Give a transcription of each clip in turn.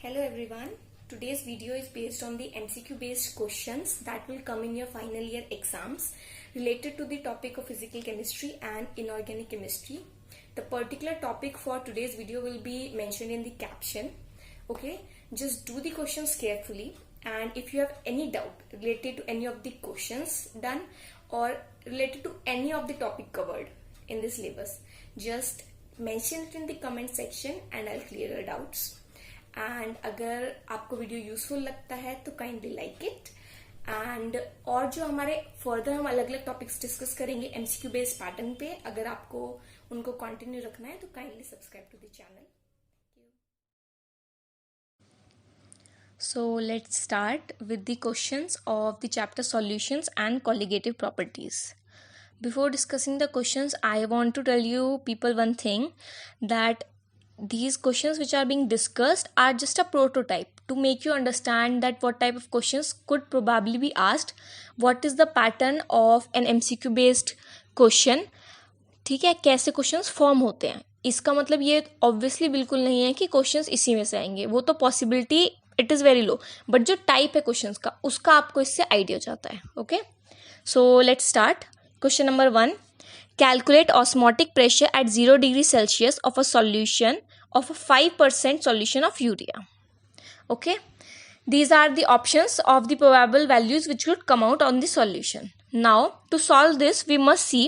Hello everyone. Today's video is based on the MCQ based questions that will come in your final year exams related to the topic of physical chemistry and inorganic chemistry. The particular topic for today's video will be mentioned in the caption. Okay, just do the questions carefully, and if you have any doubt related to any of the questions done or related to any of the topic covered in this syllabus, just mention it in the comment section and I'll clear your doubts. And अगर आपको video useful लगता है तो kindly like it. And और जो हमारे further हम अलग अलग टॉपिक्स डिस्कस करेंगे एमसीक्यू बेस्ड पैटर्न पे, अगर आपको उनको कंटिन्यू रखना है तो kindly subscribe to the channel. So let's start with the questions of the chapter solutions and colligative properties. Before discussing the questions, I want to tell you people one thing, that these questions which are being discussed are just a prototype to make you understand that what type of questions could probably be asked, what is the pattern of an MCQ based question, ठीक है, कैसे questions form होते हैं। इसका मतलब ये obviously बिल्कुल नहीं है कि क्वेश्चंस इसी में से आएंगे, वो तो possibility it is very low, but जो टाइप है क्वेश्चंस का उसका आपको इससे आइडिया हो जाता है। Okay, so let's start. Question number 1, calculate osmotic pressure at 0 degree Celsius of a solution of a 5% solution of urea. Okay, these are the options of the probable values which would come out on the solution. Now to solve this we must see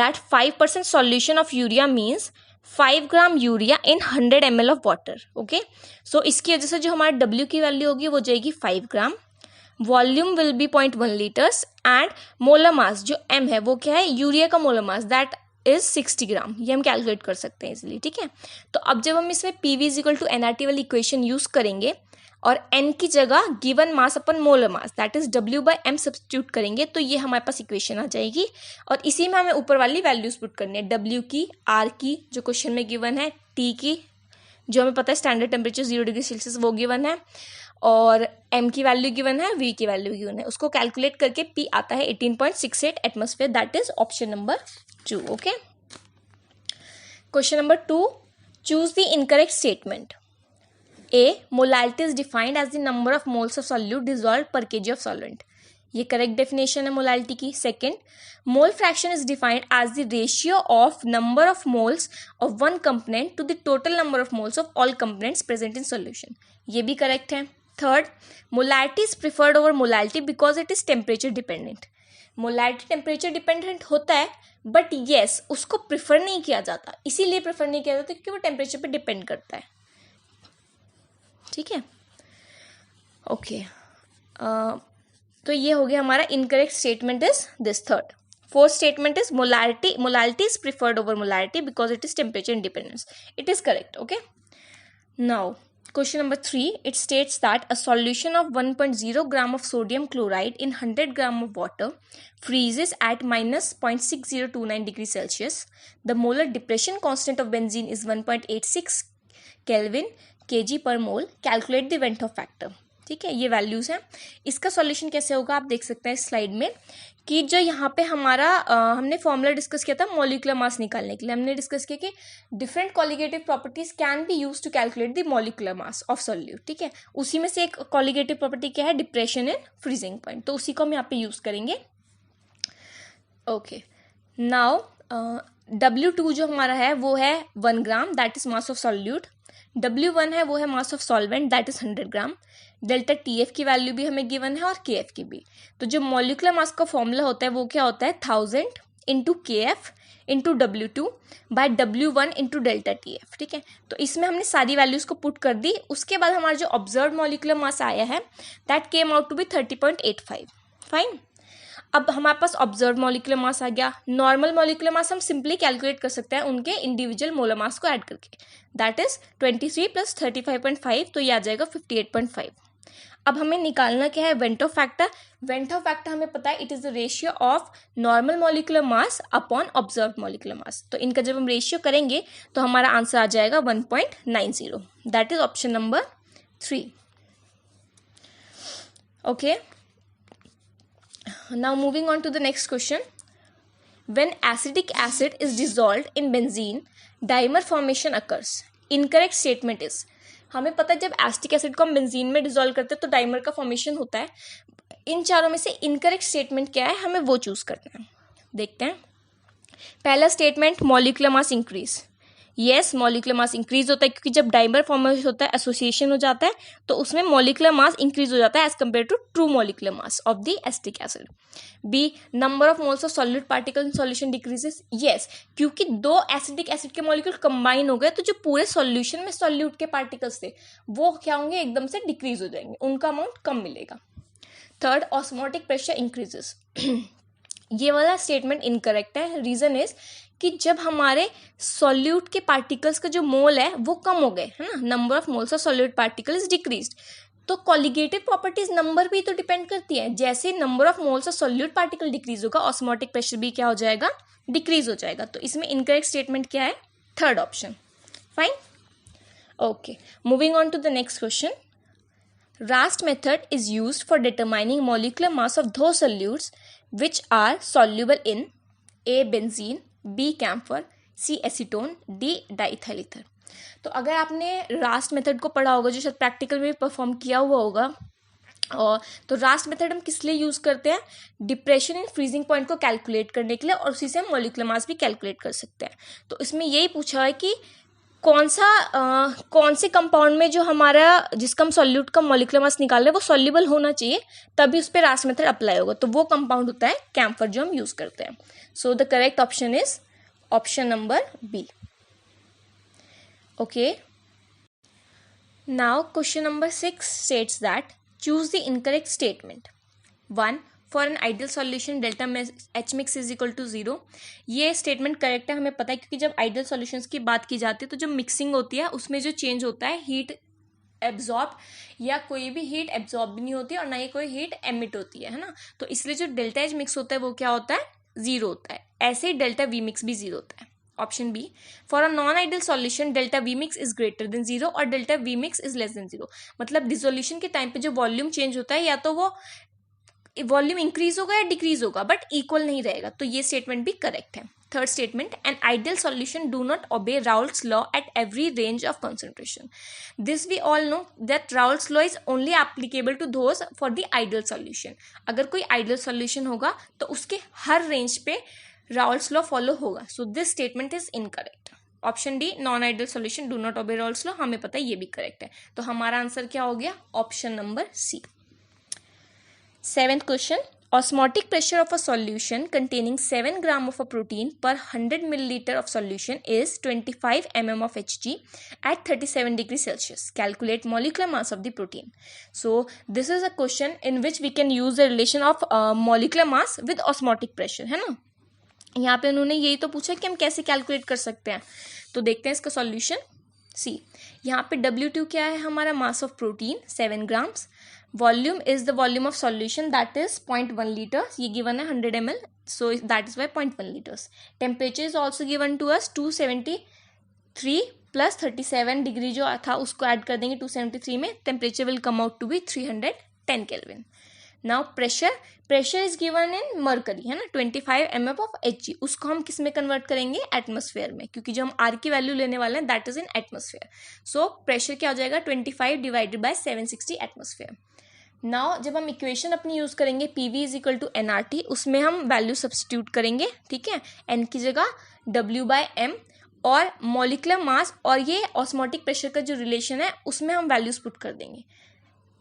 that 5% solution of urea means 5 gram urea in 100 ml of water. Okay, so इसकी वजह से जो हमारे W की value होगी वो जाएगी 5 gram, volume will be 0.1 litres and molar mass जो M है वो क्या है, यूरिया का molar mass that is 60 gram. ये हम कैलकुलेट कर सकते हैं इजीली। ठीक है, तो अब जब हम इसमें PV is equal to NRT वाली इक्वेशन यूज करेंगे और N की जगह गिवन मास अपन molar mass that is W by M substitute करेंगे तो ये हमारे पास इक्वेशन आ जाएगी और इसी में हमें ऊपर वाली वैल्यूज पुट करनी है, W की, R की जो क्वेश्चन में गिवन है, T की जो हमें पता है स्टैंडर्ड टेम्परेचर 0 डिग्री सेल्सियस वो गिवन है, और M की वैल्यू गिवन है, V की वैल्यू गिवन है। उसको कैलकुलेट करके P आता है 18.68 atmosphere, that is option number 2। Okay, question number 2, choose the incorrect statement. A, molality is defined as the number of moles of solute dissolve per KG of solvent. ये correct definition है molality की। Second, mole fraction is defined as the ratio of number of moles of one component to the total number of moles of all components present in solution. ये भी correct है। Third, molality is preferred over molality because it is temperature dependent. Molality temperature dependent होता है but yes उसको prefer नहीं किया जाता, इसीलिए प्रिफर नहीं किया जाता क्योंकि वो टेम्परेचर पे डिपेंड करता है। ठीक है, ओके, तो ये हो गया हमारा incorrect statement is this third. Fourth statement is molality is preferred over molality because it is temperature independence. It is correct. Okay, now question number 3, it states that a solution of 1.0 gram of sodium chloride in 100 gram of water freezes at minus 0.6029 degrees Celsius. The molar depression constant of benzene is 1.86 Kelvin kg per mole. Calculate the Venthoff factor. ठीक है, ये values हैं। इसका solution कैसे होगा आप देख सकते हैं इस स्लाइड में कि जो यहाँ पे हमारा हमने फॉर्मूला डिस्कस किया था मॉलिक्यूलर मास निकालने के लिए, हमने डिस्कस किया कि different colligative properties can be use to calculate the molecular mass of solute. ठीक है, उसी में से एक कॉलिगेटिव प्रॉपर्टी क्या है, डिप्रेशन इन फ्रीजिंग पॉइंट, तो उसी को हम यहाँ पे यूज करेंगे। ओके, नाउ W2 जो हमारा है वो है 1 ग्राम that is mass of solute, W1 है वो है mass of solvent that is 100 gram, delta TF की वैल्यू भी हमें गिवन है और KF की भी। तो जो मॉलिक्यूलर मास का फॉर्मूला होता है वो क्या होता है, 1000 into KF into W2 by W1 into delta TF। ठीक है, तो इसमें हमने सारी वैल्यूज को पुट कर दी। उसके बाद हमारा जो ऑब्जर्व मॉलिक्यूलर मास आया है that came out to be 30.85। Fine, अब हमारे पास ऑब्जर्व मॉलिक्यूलर मास आ गया। नॉर्मल मॉलिक्यूलर मास हम सिंपली कैलकुलेट कर सकते हैं उनके इंडिविजुअल मोलर मास को ऐड करके, दैट इज 23 प्लस 35.5, तो ये आ जाएगा 58.5। अब हमें निकालना क्या है, वेंटोफ फैक्टर। वेंटोफ फैक्टर हमें पता है it is the ratio of normal molecular mass upon observe molecular mass. तो इनका जब हम रेशियो करेंगे तो हमारा आंसर आ जाएगा 1.90, that is option number 3। Okay, now moving on to the next question. When acetic acid is dissolved in benzene, dimer formation occurs. Incorrect statement is हमें पता है जब एसिटिक एसिड को हम बेंजीन में डिसॉल्व करते हैं तो डाइमर का फॉर्मेशन होता है। इन चारों में से इनकरेक्ट स्टेटमेंट क्या है, हमें वो चूज करना है। देखते हैं। पहला statement, molecular mass increase. Yes, molecular mass increase होता है क्योंकि जब डाइमर फॉर्मेशन होता है, एसोसिएशन हो जाता है, तो उसमें मॉलिक्यूलर मास इंक्रीज हो जाता है as compare to true molecular mass of the acetic acid. B, number of moles of solute particle in solution decreases. Yes, क्योंकि दो एसिडिक एसिड के मॉलिक्यूल कंबाइन हो गए तो जो पूरे सॉल्यूशन में सॉल्यूट के पार्टिकल्स थे वो क्या होंगे, एकदम से डिक्रीज हो जाएंगे, उनका अमाउंट कम मिलेगा। Third, osmotic pressure increases. ये वाला स्टेटमेंट इनकरेक्ट है। रीजन इज कि जब हमारे सॉल्यूट के पार्टिकल्स का जो मोल है वो कम हो गए, है ना, number of moles of solute particle is decreased. तो कॉलिगेटिव प्रॉपर्टीज नंबर पे ही तो डिपेंड करती है। जैसे number of moles of solute particle decrease होगा, ऑस्मोटिक प्रेशर भी क्या हो जाएगा, डिक्रीज हो जाएगा। तो इसमें इनकरेक्ट स्टेटमेंट क्या है, third option. Fine, okay, moving on to the next question. Rast method is used for determining molecular mass of those solutes which are soluble in A. benzene, B. camphor, C. acetone, D. diethyl ether। तो अगर आपने Rust method को पढ़ा होगा, जो शायद practical में perform किया हुआ होगा, और तो रास्ट मेथड हम किस लिए यूज़ करते हैं, डिप्रेशन इन फ्रीजिंग पॉइंट को कैलकुलेट करने के लिए, और उसी से हम मॉलिक्यूलर मास भी कैलकुलेट कर सकते हैं। तो इसमें यही पूछा है कि कौन से कंपाउंड में जो हमारा जिसका हम सॉल्यूट का मॉलिक्यूलर मास निकाल रहे हैं वो सॉल्युबल होना चाहिए, तभी उस पर रास्ट मेथड अप्लाई होगा। तो वो कंपाउंड होता है कैम्फर जो हम यूज करते हैं। So the correct option is option number B. Okay, now question number 6 states that choose the incorrect statement. 1, for an ideal solution delta H mix is equal to 0। ये statement correct है, हमें पता है, क्योंकि जब ideal solutions की बात की जाती है तो जब मिक्सिंग होती है उसमें जो चेंज होता है, हीट एब्जॉर्ब या कोई भी हीट एब्जॉर्ब भी नहीं होती है और ना ही कोई हीट एमिट होती है ना, तो इसलिए जो डेल्टा एच मिक्स होता है वो क्या होता है, 0 होता है। ऐसे ही डेल्टा वी मिक्स भी 0 होता है। Option B, for a non ideal solution delta V mix is greater than 0 और delta V mix is less than 0। मतलब डिसोल्यूशन के टाइम पे जो वॉल्यूम चेंज होता है, या तो वो वॉल्यूम इंक्रीज होगा या डिक्रीज होगा, बट इक्वल नहीं रहेगा। तो ये स्टेटमेंट भी करेक्ट है। Third statement, an ideal solution do not obey Raoult's law at every range of concentration. This we all know that Raoult's law is only applicable to those for the ideal solution. अगर कोई ideal solution होगा तो उसके हर range पे Raoult's law follow होगा। So this statement is incorrect. Option D, non ideal solution do not obey Raoult's law, हमें पता है ये भी करेक्ट है। तो हमारा आंसर क्या हो गया, option number C. 7th question, osmotic pressure of a solution containing 7 gram of a protein per 100 milliliter of solution is 25 mm of Hg at 37 degrees Celsius. Calculate molecular mass of the protein. So this is a question in which we can use the relation of molecular mass with osmotic pressure, है ना। यहाँ पे उन्होंने यही तो पूछा कि हम कैसे कैलकुलेट कर सकते हैं। तो देखते हैं इसका सॉल्यूशन। सी, यहाँ पे W2 क्या है, हमारा mass of protein 7 grams. Volume is the volume of solution, that is 0.1 litres. ये गिवन है 100 ml, so that is by 0.1 litres. Temperature is also given to us 273 plus 37 degree जो था उसको ऐड कर देंगे 273 में, temperature will come out to be 310 kelvin. Now pressure is given in mercury, है ना, 25 mm ऑफ Hg। उसको हम किस में कन्वर्ट करेंगे, एटमॉस्फेयर में, क्योंकि जो हम R की वैल्यू लेने वाले हैं that is in atmosphere. So pressure क्या हो जाएगा, 25 डिवाइडेड बाय 760 एटमॉस्फेयर। नाउ जब हम इक्वेशन अपनी यूज करेंगे PV is equal to NRT, उसमें हम वैल्यू सब्स्टिट्यूट करेंगे, ठीक है, N की जगह W/m, और मॉलिक्यूलर मास और ये ऑस्मोटिक प्रेशर का जो रिलेशन है उसमें हम वैल्यूज पुट कर देंगे।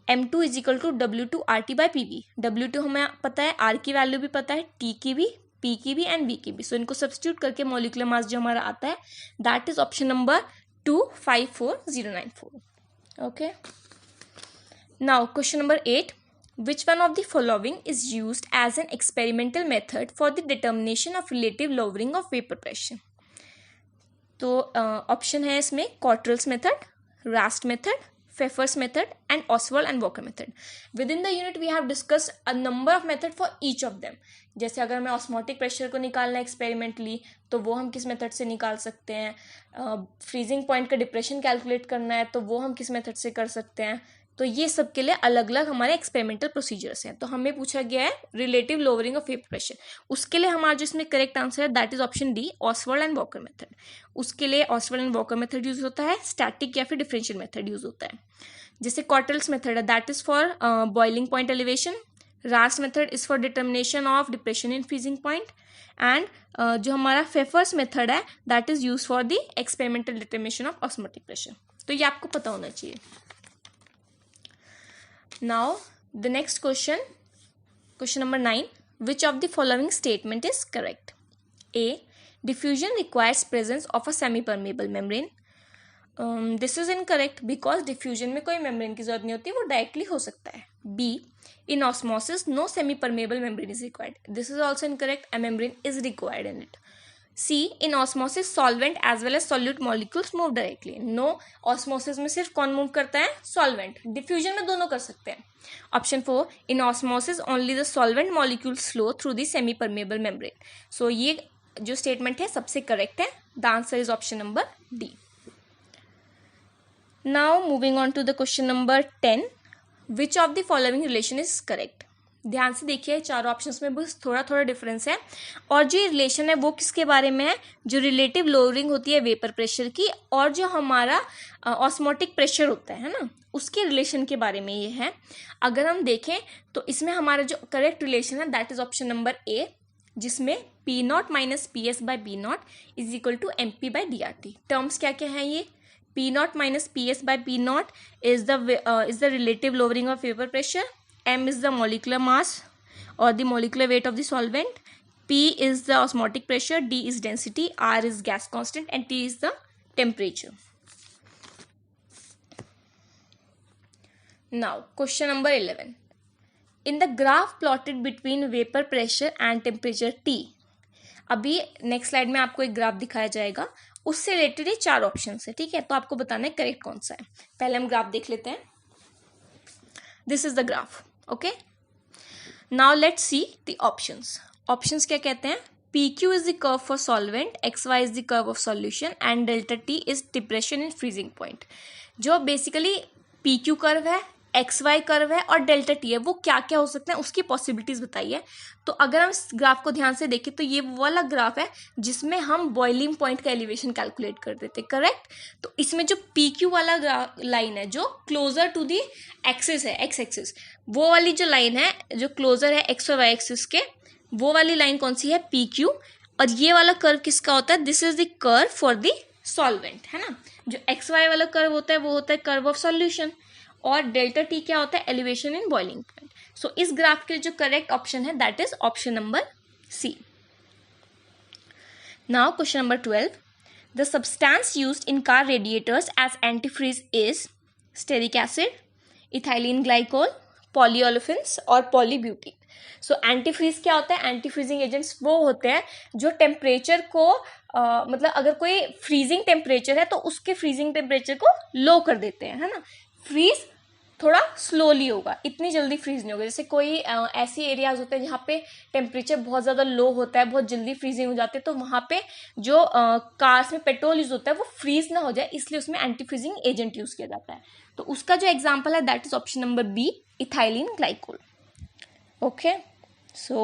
M2 is equal to W2RT/PV। W2 हमें पता है, R की वैल्यू भी पता है, T की भी, P की भी एंड V की भी। सो इनको सब्स्टिट्यूट करके मॉलिक्यूलर मास जो हमारा आता है that is option number 254094। Okay, now question number 8, which one of the following is used as an experimental method for the determination of relative lowering of vapor pressure? तो option है इसमें Cottrell's method, Rast method, Pfeffer's method and Oswald and Walker method. Within the unit we have discussed a number of method for each of them. जैसे अगर हमें osmotic pressure को निकालना है experimentally तो वो हम किस मेथड से निकाल सकते हैं, फ्रीजिंग पॉइंट का डिप्रेशन कैलकुलेट करना है तो वो हम किस मेथड से कर सकते हैं, तो ये सब के लिए अलग अलग हमारे एक्सपेरिमेंटल प्रोसीजर्स हैं। तो हमें पूछा गया है relative lowering of vapour pressure, उसके लिए हमारा जो इसमें करेक्ट आंसर है that is option D, Oswald and walker method. उसके लिए Oswald and walker method use होता है, स्टैटिक या फिर डिफरेंशियल मेथड यूज होता है। जैसे कॉटरल्स मेथड है that is for boiling point elevation, Rust method is for determination of depression in freezing point, and जो हमारा फेफर्स मेथड है that is use for the experimental determination of osmotic pressure. तो ये आपको पता होना चाहिए। Now the next question, question number 9, which of the following statement is correct? A, diffusion requires presence of a semi-permeable membrane. This is incorrect because diffusion में कोई membrane की जरूरत नहीं होती, वो directly हो सकता है। B, in osmosis no semi-permeable membrane is required. This is also incorrect. A membrane is required in it. C, in osmosis solvent as well as solute molecules move directly. No, osmosis में सिर्फ कौन move करता है? Solvent. Diffusion में दोनों कर सकते हैं। Option 4, in osmosis only the solvent molecules flow through the semi-permeable membrane. So ये जो statement है सबसे correct है। The answer is option number D. Now moving on to the question number 10, which of the following relation is correct? ध्यान से देखिए, चारों options में बस थोड़ा थोड़ा डिफरेंस है, और जो रिलेशन है वो किसके बारे में है? जो रिलेटिव लोअरिंग होती है वेपर प्रेशर की, और जो हमारा ऑस्मोटिक प्रेशर होता है ना, उसके रिलेशन के बारे में ये है। अगर हम देखें तो इसमें हमारा जो करेक्ट रिलेशन है that is option number A, जिसमें p not minus p s by b not is equal to m p by d r t. Terms क्या क्या है ये? P not minus p s by p not is the relative lowering of vapour pressure, M is the molecular mass or the molecular weight of the solvent, P is the osmotic pressure, D is density, R is gas constant, and T is the temperature. Now, question number 11. In the graph plotted between vapor pressure and temperature T, अभी next slide में आपको एक graph दिखाया जाएगा, उससे related ये चार option है, ठीक है? तो आपको बताना है करेक्ट कौन सा है। पहले हम ग्राफ देख लेते हैं। This is the graph, okay. Now let's see the options. Options क्या कहते हैं? PQ is the curve for solvent, XY is the curve of solution, and delta T is depression in freezing point. जो basically PQ curve है, XY curve है और delta T है, वो क्या क्या हो सकते हैं उसकी पॉसिबिलिटीज बताइए। तो अगर हम इस ग्राफ को ध्यान से देखें तो ये वो वाला ग्राफ है जिसमें हम बॉइलिंग पॉइंट का एलिवेशन कैलकुलेट कर देते, करेक्ट? तो इसमें जो PQ वाला लाइन है जो क्लोजर टू दी एक्सिस है, एक्स एक्सिस, वो वाली जो लाइन है जो क्लोजर है एक्स और वाई एक्सिस के, वो वाली लाइन कौन सी है? PQ। और ये वाला कर्व किसका होता है? This is the curve for the solvent, है ना? जो XY वाला कर्व होता है वो होता है कर्व ऑफ सॉल्यूशन, और डेल्टा T क्या होता है? Elevation in boiling point. So इस ग्राफ के जो करेक्ट ऑप्शन है that is option number C. Now question number 12, the substance used in car radiators as antifreeze is stearic acid, ethylene glycol, polyolefins और polybutene. सो antifreeze क्या होता है? एंटीफ्रीजिंग agents वो होते हैं जो टेम्परेचर को मतलब अगर कोई फ्रीजिंग टेम्परेचर है तो उसके फ्रीजिंग टेम्परेचर को लो कर देते हैं, है ना? फ्रीज थोड़ा स्लोली होगा, इतनी जल्दी फ्रीज नहीं होगा। जैसे कोई ऐसी एरियाज होते हैं जहाँ पे टेम्परेचर बहुत ज़्यादा लो होता है, बहुत जल्दी फ्रीजिंग हो जाती है, तो वहाँ पे जो कार्स में पेट्रोल यूज होता है वो फ्रीज ना हो जाए, इसलिए उसमें एंटी फ्रीजिंग एजेंट यूज किया जाता है। तो उसका जो एग्जाम्पल है that is option number B, ethylene glycol. Okay, so